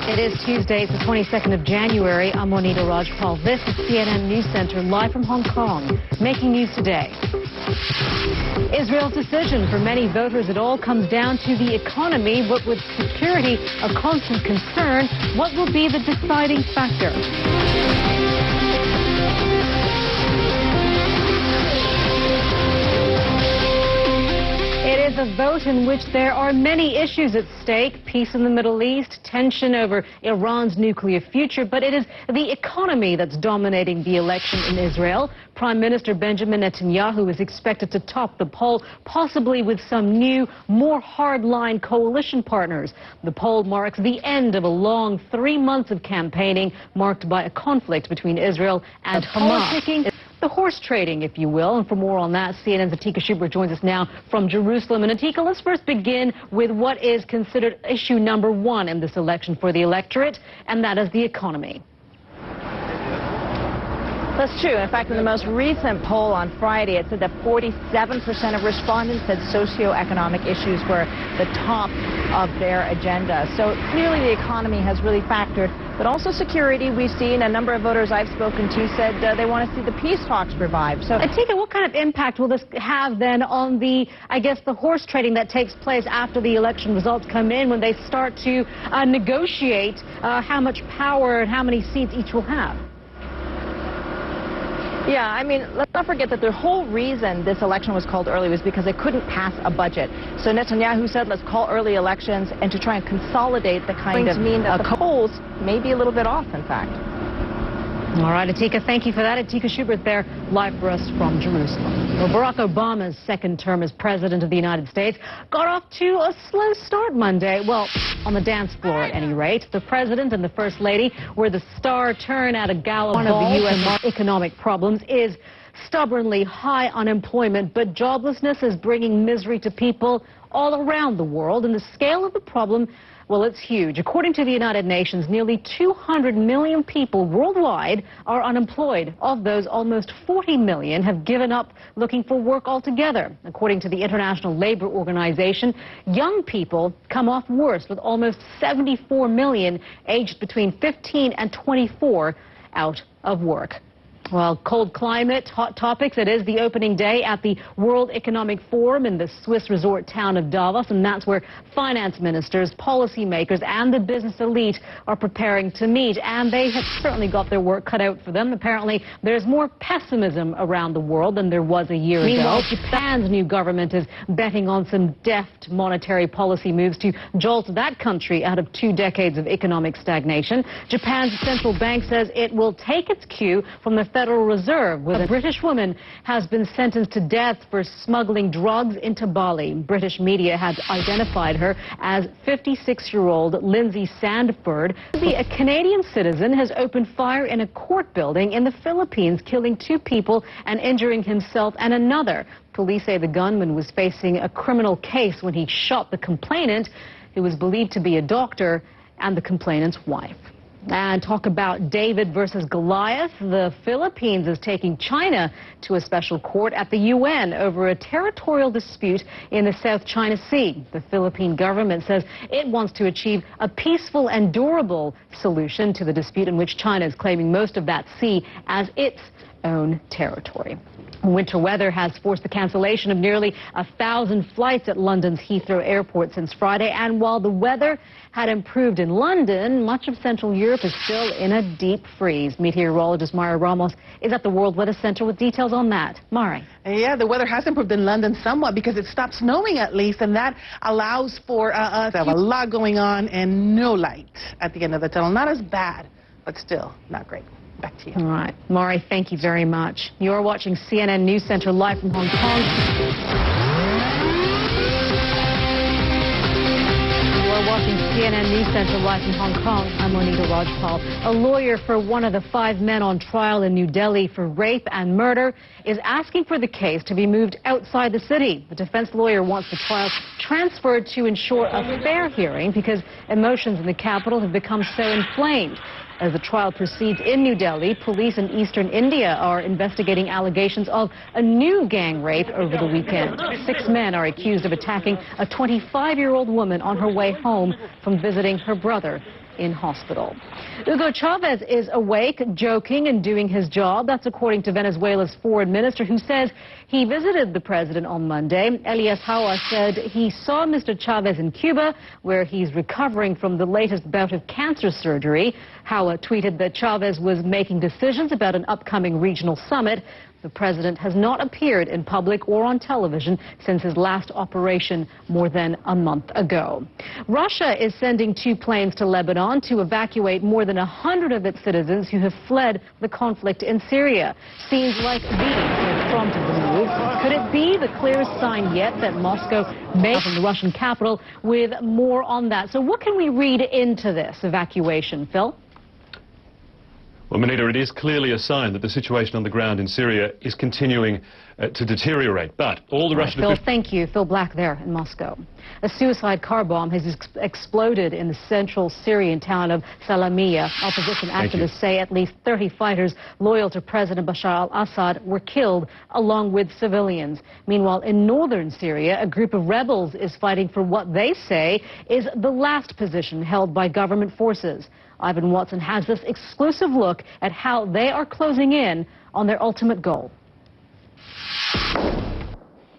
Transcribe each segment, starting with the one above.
It is Tuesday, it's the 22nd of January. I'm Monita Rajpal. This is CNN News Center, live from Hong Kong. Making news today. Israel's decision. For many voters, it all comes down to the economy, but with security a constant concern, what will be the deciding factor? It is a vote in which there are many issues at stake: peace in the Middle East, tension over Iran's nuclear future, but it is the economy that's dominating the election in Israel. Prime Minister Benjamin Netanyahu is expected to top the poll, possibly with some new, more hardline coalition partners. The poll marks the end of a long 3 months of campaigning marked by a conflict between Israel and Hamas. The horse trading, if you will. And for more on that, CNN's Atika Schubert joins us now from Jerusalem. And Atika, let's first begin with what is considered issue number one in this election for the electorate, and that is the economy. That's true. In fact, in the most recent poll on Friday, it said that 47% of respondents said socioeconomic issues were the top of their agenda. So clearly the economy has really factored, but also security. We've seen a number of voters I've spoken to said they want to see the peace talks revived. So Atika, what kind of impact will this have then on the, I guess, the horse trading that takes place after the election results come in, when they start to negotiate how much power and how many seats each will have? Yeah, I mean, let's not forget that the whole reason this election was called early was because they couldn't pass a budget. So Netanyahu said, let's call early elections and to try and consolidate the kind of mean that the polls may be a little bit off, in fact. All right, Atika, thank you for that. Atika Schubert there, live for us from Jerusalem. Well, Barack Obama's second term as President of the United States got off to a slow start Monday. Well, on the dance floor at any rate. The President and the First Lady were the star turn at a gala. One of the U.S. economic problems is stubbornly high unemployment, but joblessness is bringing misery to people all around the world, and the scale of the problem, well, it's huge. According to the United Nations, nearly 200 million people worldwide are unemployed. Of those, almost 40 million have given up looking for work altogether. According to the International Labour Organization, young people come off worst, with almost 74 million aged between 15 and 24 out of work. Well, cold climate, hot topics. It is the opening day at the World Economic Forum in the Swiss resort town of Davos, and that's where finance ministers, policymakers, and the business elite are preparing to meet. And they have certainly got their work cut out for them. Apparently, there's more pessimism around the world than there was a year ago. Meanwhile, Japan's new government is betting on some deft monetary policy moves to jolt that country out of 2 decades of economic stagnation. Japan's central bank says it will take its cue from the Federal Reserve, where a British woman has been sentenced to death for smuggling drugs into Bali. British media has identified her as 56-year-old Lindsay Sandford. A Canadian citizen has opened fire in a court building in the Philippines, killing 2 people and injuring himself and another. Police say the gunman was facing a criminal case when he shot the complainant, who was believed to be a doctor, and the complainant's wife. And talk about David versus Goliath. The Philippines is taking China to a special court at the UN over a territorial dispute in the South China Sea. The Philippine government says it wants to achieve a peaceful and durable solution to the dispute, in which China is claiming most of that sea as its own territory. Winter weather has forced the cancellation of nearly 1,000 flights at London's Heathrow Airport since Friday. And while the weather had improved in London, much of Central Europe is still in a deep freeze. Meteorologist Mari Ramos is at the World Weather Center with details on that. Mari. Yeah, the weather has improved in London somewhat because it stopped snowing at least, and that allows for us to have a lot going on and no light at the end of the tunnel. Not as bad, but still not great. Back to you. All right. Mari, thank you very much. You're watching CNN News Center live from Hong Kong. You're watching CNN News Center live from Hong Kong. I'm Monita Rajpal. A lawyer for one of the 5 men on trial in New Delhi for rape and murder is asking for the case to be moved outside the city. The defense lawyer wants the trial transferred to ensure a fair hearing because emotions in the capital have become so inflamed. As the trial proceeds in New Delhi, police in eastern India are investigating allegations of a new gang rape over the weekend. 6 men are accused of attacking a 25-year-old woman on her way home from visiting her brother in hospital. Hugo Chavez is awake, joking, and doing his job. That's according to Venezuela's foreign minister, who says he visited the president on Monday. Elias Hawa said he saw Mr. Chavez in Cuba, where he's recovering from the latest bout of cancer surgery. Hawa tweeted that Chavez was making decisions about an upcoming regional summit. The president has not appeared in public or on television since his last operation more than a month ago. Russia is sending 2 planes to Lebanon to evacuate more than 100 of its citizens who have fled the conflict in Syria. Scenes like these have prompted the move. Could it be the clearest sign yet that Moscow may from the Russian capital? With more on that. So what can we read into this evacuation, Phil? Well, Monita, it is clearly a sign that the situation on the ground in Syria is continuing to deteriorate. But all the Russian officials... Phil, thank you. Phil Black there in Moscow. A suicide car bomb has exploded in the central Syrian town of Salamiya. Opposition activists say at least 30 fighters loyal to President Bashar al-Assad were killed, along with civilians. Meanwhile, in northern Syria, a group of rebels is fighting for what they say is the last position held by government forces. Ivan Watson has this exclusive look at how they are closing in on their ultimate goal.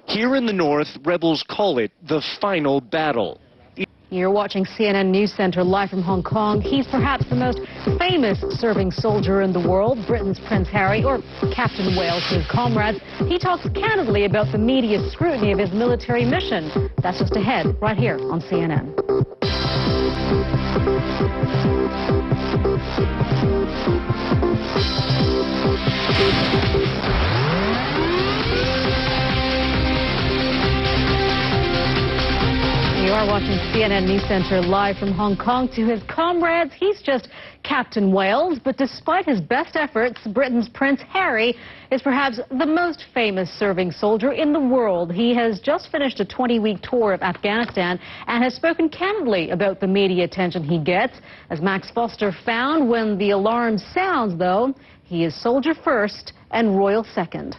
Here in the north, rebels call it the final battle. You're watching CNN News Center live from Hong Kong. He's perhaps the most famous serving soldier in the world, Britain's Prince Harry, or Captain Wales to his comrades. He talks candidly about the media's scrutiny of his military mission. That's just ahead, right here on CNN. You are watching CNN News Center live from Hong Kong. To his comrades, he's just Captain Wales, but despite his best efforts, Britain's Prince Harry is perhaps the most famous serving soldier in the world. He has just finished a 20-week tour of Afghanistan and has spoken candidly about the media attention he gets. As Max Foster found, when the alarm sounds, though, he is soldier first and royal second.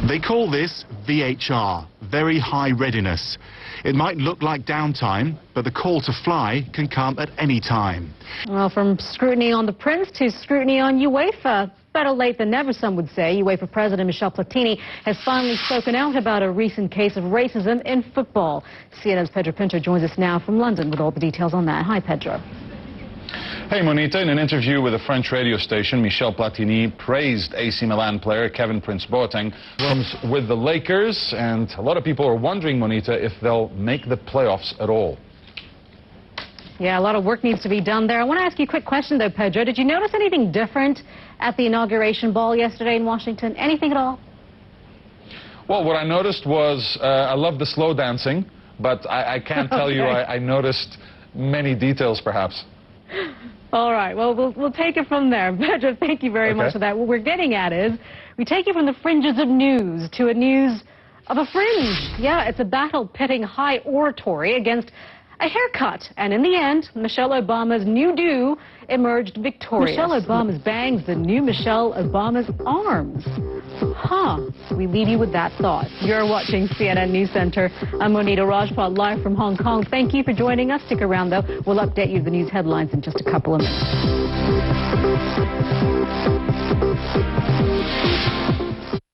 They call this VHR, very high readiness. It might look like downtime, but the call to fly can come at any time. Well, from scrutiny on the prince to scrutiny on UEFA. Better late than never, some would say. UEFA President Michel Platini has finally spoken out about a recent case of racism in football. CNN's Pedro Pinto joins us now from London with all the details on that. Hi, Pedro. Hey, Monita. In an interview with a French radio station, Michel Platini praised AC Milan player Kevin Prince Boateng with the Lakers, and a lot of people are wondering, Monita, if they'll make the playoffs at all. Yeah, a lot of work needs to be done there. I want to ask you a quick question, though, Pedro. Did you notice anything different at the inauguration ball yesterday in Washington? Anything at all? Well, what I noticed was, I love the slow dancing, but I can't tell you I noticed many details, perhaps. All right, well, we'll take it from there. Pedro, thank you very much for that. What we're getting at is we take it from the fringes of news to a news of a fringe. Yeah, it's a battle pitting high oratory against a haircut. And in the end, Michelle Obama's new do emerged victorious. Michelle Obama's bangs, the new Michelle Obama's arms. Huh. We leave you with that thought. You're watching CNN News Center. I'm Monita Rajpal, live from Hong Kong. Thank you for joining us. Stick around, though. We'll update you with the news headlines in just a couple of minutes.